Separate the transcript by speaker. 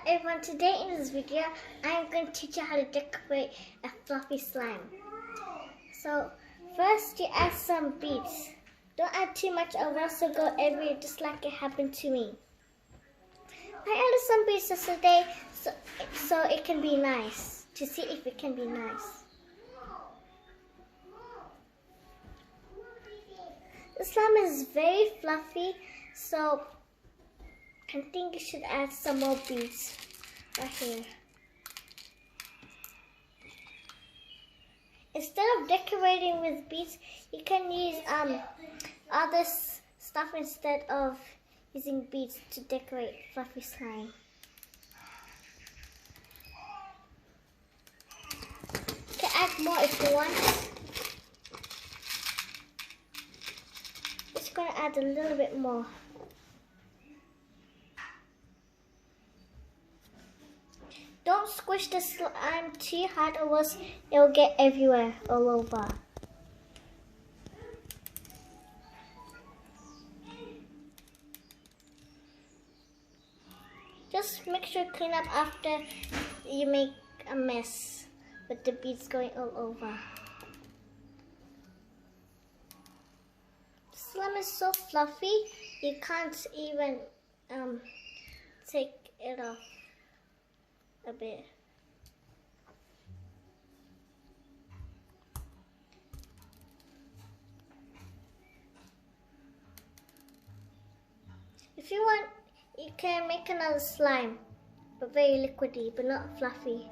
Speaker 1: Everyone, today in this video I'm going to teach you how to decorate a fluffy slime. So first you add some beads. Don't add too much or else it'll go everywhere just like it happened to me. I added some beads yesterday so it can be nice, to see if it can be nice. The slime is very fluffy, so I think you should add some more beads right here. Instead of decorating with beads, you can use other stuff instead of using beads to decorate fluffy slime. You can add more if you want. Just going to add a little bit more. Don't squish the slime too hard or else it will get everywhere, all over. Just make sure to clean up after you make a mess with the beads going all over. The slime is so fluffy, you can't even take it off a bit. If you want, you can make another slime, but very liquidy, but not fluffy.